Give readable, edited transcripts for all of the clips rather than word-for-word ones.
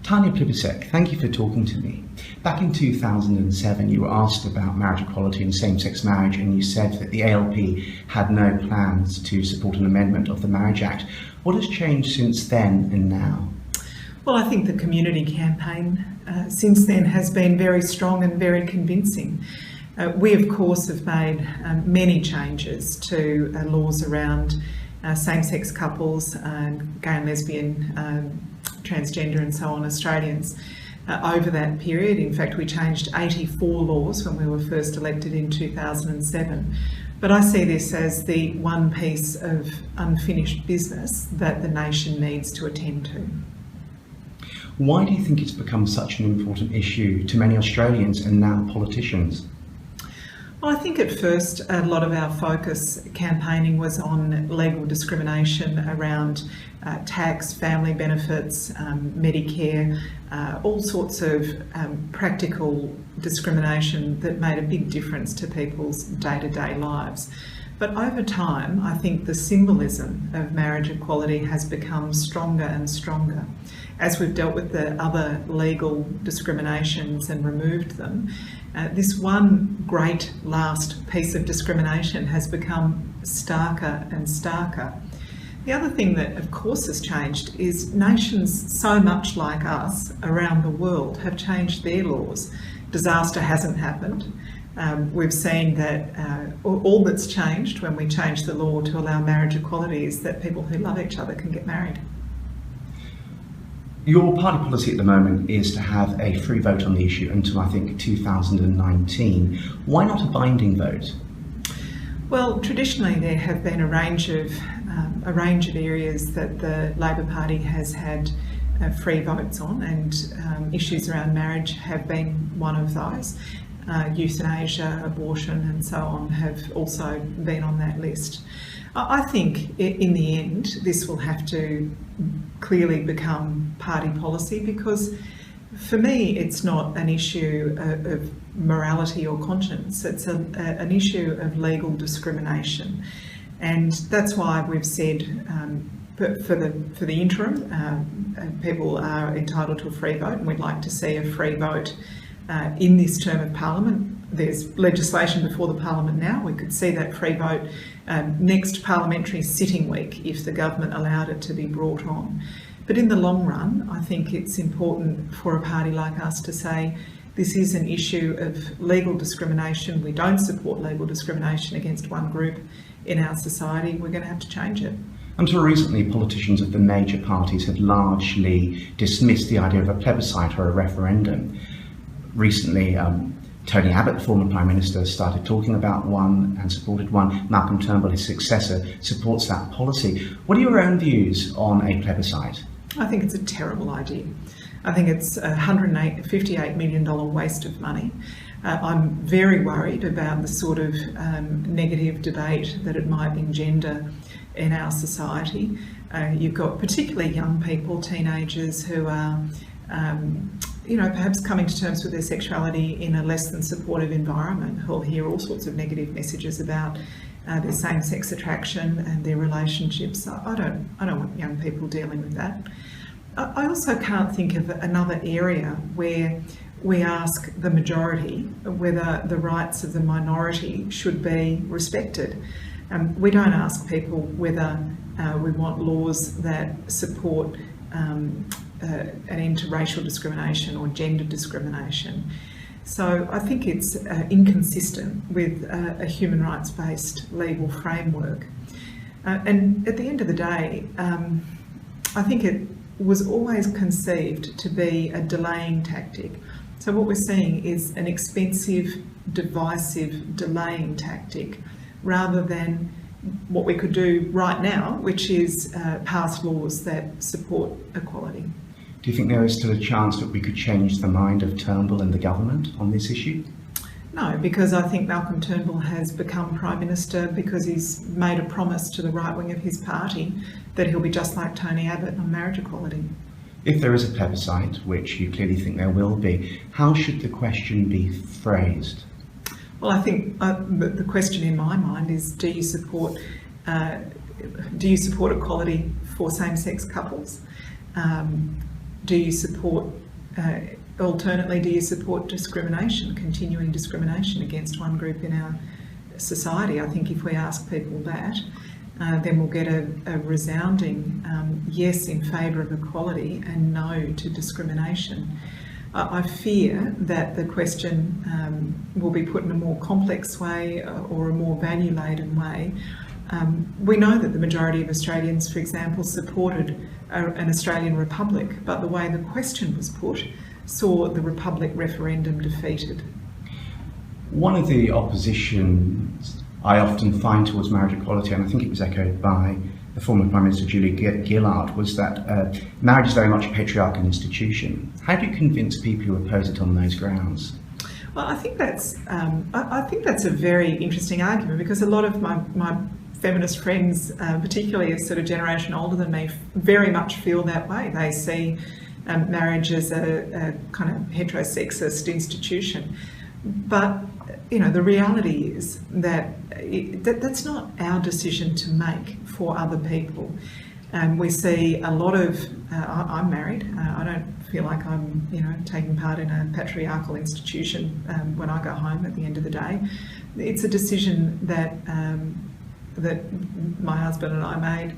Tanya Plibersek, thank you for talking to me. Back in 2007, you were asked about marriage equality and same-sex marriage, and you said that the ALP had no plans to support an amendment of the Marriage Act. What has changed since then and now? Well, I think the community campaign since then has been very strong and very convincing. We, of course, have made many changes to laws around same-sex couples, gay and lesbian, transgender and so on Australians over that period. In fact, we changed 84 laws when we were first elected in 2007. But I see this as the one piece of unfinished business that the nation needs to attend to. Why do you think it's become such an important issue to many Australians and now politicians? Well, I think at first a lot of our focus campaigning was on legal discrimination around tax, family benefits, Medicare, all sorts of practical discrimination that made a big difference to people's day-to-day lives. But over time, I think the symbolism of marriage equality has become stronger and stronger. As we've dealt with the other legal discriminations and removed them, this one great last piece of discrimination has become starker and starker. The other thing that of course has changed is nations so much like us around the world have changed their laws. Disaster hasn't happened. We've seen that all that's changed when we change the law to allow marriage equality is that people who love each other can get married. Your party policy at the moment is to have a free vote on the issue until, I think, 2019. Why not a binding vote? Well, traditionally there have been a range of areas that the Labor Party has had free votes on, and issues around marriage have been one of those. Euthanasia, abortion and so on have also been on that list. I think in the end this will have to clearly become party policy, because for me it's not an issue of morality or conscience, it's an issue of legal discrimination. And that's why we've said for the interim people are entitled to a free vote, and we'd like to see a free vote in this term of Parliament. There's legislation before the Parliament now. We could see that free vote next parliamentary sitting week if the government allowed it to be brought on. But in the long run, I think it's important for a party like us to say this is an issue of legal discrimination. We don't support legal discrimination against one group in our society. We're going to have to change it. Until recently, politicians of the major parties had largely dismissed the idea of a plebiscite or a referendum. Recently, Tony Abbott, the former Prime Minister, started talking about one and supported one. Malcolm Turnbull, his successor, supports that policy. What are your own views on a plebiscite? I think it's a terrible idea. I think it's a $158 million waste of money. I'm very worried about the sort of negative debate that it might engender in our society. You've got particularly young people, teenagers, who are perhaps coming to terms with their sexuality in a less than supportive environment, who'll hear all sorts of negative messages about their same-sex attraction and their relationships. I don't want young people dealing with that. I also can't think of another area where we ask the majority whether the rights of the minority should be respected. We don't ask people whether we want laws that support an end to racial discrimination or gender discrimination. So I think it's inconsistent with a human rights-based legal framework. And at the end of the day, I think it was always conceived to be a delaying tactic. So what we're seeing is an expensive, divisive, delaying tactic, rather than what we could do right now, which is pass laws that support equality. Do you think there is still a chance that we could change the mind of Turnbull and the government on this issue? No, because I think Malcolm Turnbull has become Prime Minister because he's made a promise to the right wing of his party that he'll be just like Tony Abbott on marriage equality. If there is a plebiscite, which you clearly think there will be, how should the question be phrased? Well, I think the question in my mind is, do you support equality for same-sex couples? do you support, alternately, do you support discrimination, continuing discrimination against one group in our society? I think if we ask people that, then we'll get a resounding yes in favour of equality and no to discrimination. I fear that the question will be put in a more complex way or a more value-laden way. We know that the majority of Australians, for example, supported an Australian republic, but the way the question was put saw the republic referendum defeated. One of the oppositions I often find towards marriage equality, and I think it was echoed by the former Prime Minister Julia Gillard, was that marriage is very much a patriarchal institution. How do you convince people who oppose it on those grounds? Well, I think that's a very interesting argument, because a lot of my feminist friends, particularly a sort of generation older than me, very much feel that way. They see marriage as a kind of heterosexist institution. But the reality is that that's not our decision to make for other people. We see a lot of, I'm married, I don't feel like I'm taking part in a patriarchal institution when I go home at the end of the day. It's a decision that my husband and I made.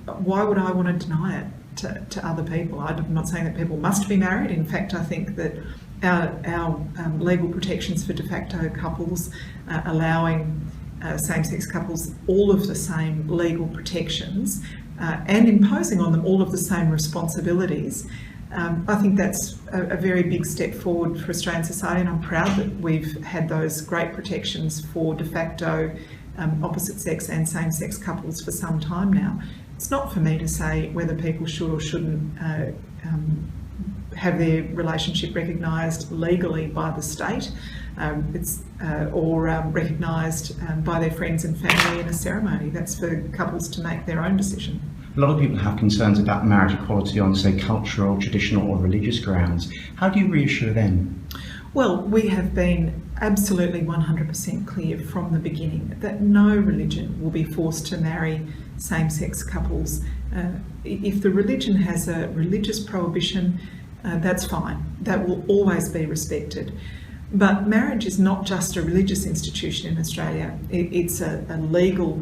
Why would I want to deny it to other people? I'm not saying that people must be married. In fact, I think that our legal protections for de facto couples, allowing same-sex couples all of the same legal protections and imposing on them all of the same responsibilities, I think that's a very big step forward for Australian society, and I'm proud that we've had those great protections for de facto opposite sex and same-sex couples for some time now. It's not for me to say whether people should or shouldn't have their relationship recognised legally by the state, or recognised by their friends and family in a ceremony. That's for couples to make their own decision. A lot of people have concerns about marriage equality on, say, cultural, traditional or religious grounds. How do you reassure them? Well, we have been absolutely 100% clear from the beginning that no religion will be forced to marry same-sex couples. If the religion has a religious prohibition, that's fine. That will always be respected. But marriage is not just a religious institution in Australia. It's a legal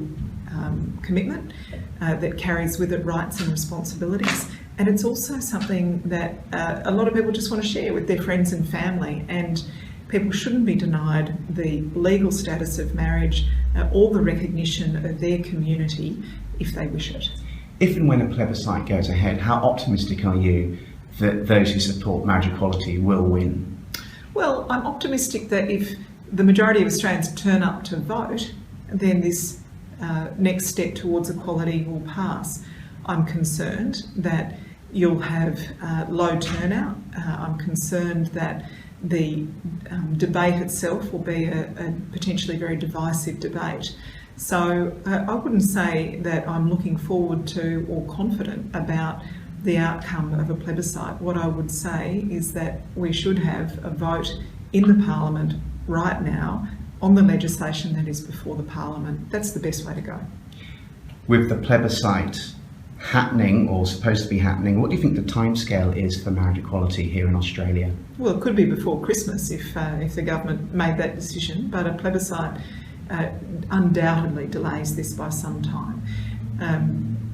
commitment that carries with it rights and responsibilities. And it's also something that a lot of people just want to share with their friends and family. And people shouldn't be denied the legal status of marriage or the recognition of their community if they wish it. If and when a plebiscite goes ahead, how optimistic are you that those who support marriage equality will win? Well, I'm optimistic that if the majority of Australians turn up to vote, then this next step towards equality will pass. I'm concerned that you'll have low turnout. I'm concerned that the debate itself will be a potentially very divisive debate. So I wouldn't say that I'm looking forward to or confident about the outcome of a plebiscite. What I would say is that we should have a vote in the Parliament right now on the legislation that is before the Parliament. That's the best way to go. With the plebiscite happening, or supposed to be happening, what do you think the timescale is for marriage equality here in Australia? Well, it could be before Christmas if the government made that decision, but a plebiscite undoubtedly delays this by some time.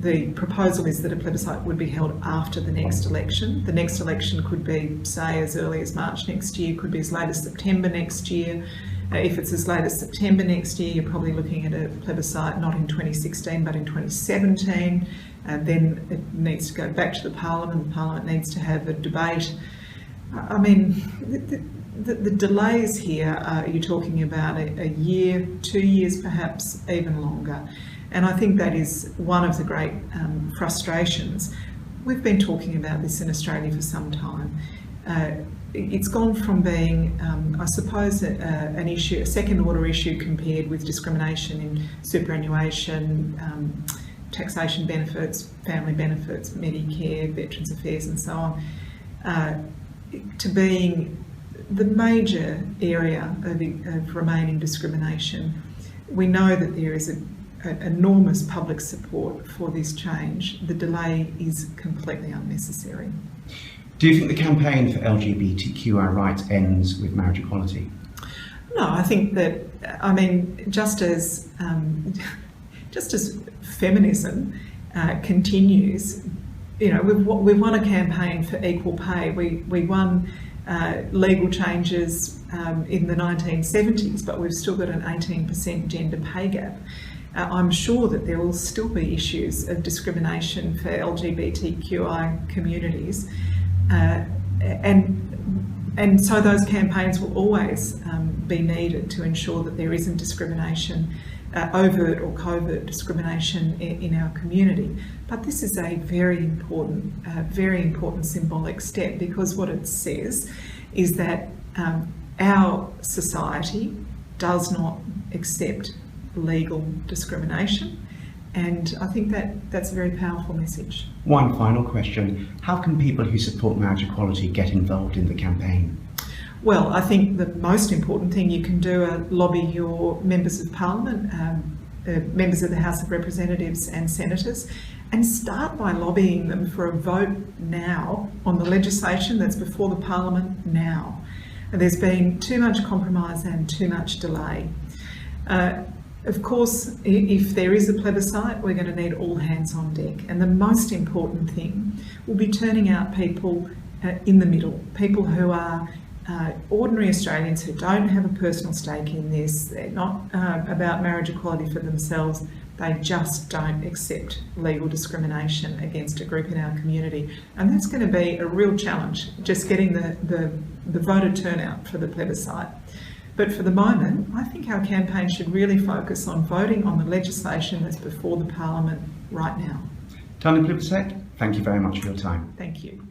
The proposal is that a plebiscite would be held after the next election. The next election could be, say, as early as March next year, could be as late as September next year. If it's as late as September next year, you're probably looking at a plebiscite not in 2016 but in 2017. Then it needs to go back to the Parliament. The Parliament needs to have a debate. I mean, the delays here, you're talking about a year, 2 years perhaps, even longer. And I think that is one of the great frustrations. We've been talking about this in Australia for some time. It's gone from being, I suppose, an issue, a second-order issue compared with discrimination in superannuation, taxation benefits, family benefits, Medicare, Veterans Affairs and so on, to being the major area of remaining discrimination. We know that there is enormous public support for this change. The delay is completely unnecessary. Do you think the campaign for LGBTQI rights ends with marriage equality? No, I think that, I mean, just as feminism continues, you know, we've won a campaign for equal pay. We won legal changes in the 1970s, but we've still got an 18% gender pay gap. I'm sure that there will still be issues of discrimination for LGBTQI communities, and so those campaigns will always be needed to ensure that there isn't discrimination, overt or covert discrimination in our community. But this is a very important symbolic step, because what it says is that our society does not accept legal discrimination, and I think that that's a very powerful message. One final question. How can people who support marriage equality get involved in the campaign? Well, I think the most important thing you can do are lobby your members of parliament, members of the House of Representatives and senators, and start by lobbying them for a vote now on the legislation that's before the parliament now. There's been too much compromise and too much delay. Of course, if there is a plebiscite, we're going to need all hands on deck. And the most important thing will be turning out people in the middle, people who are ordinary Australians who don't have a personal stake in this. They're not about marriage equality for themselves. They just don't accept legal discrimination against a group in our community. And that's going to be a real challenge, just getting the voter turnout for the plebiscite. But for the moment, I think our campaign should really focus on voting on the legislation that's before the Parliament right now. Tanya Plibersek, thank you very much for your time. Thank you.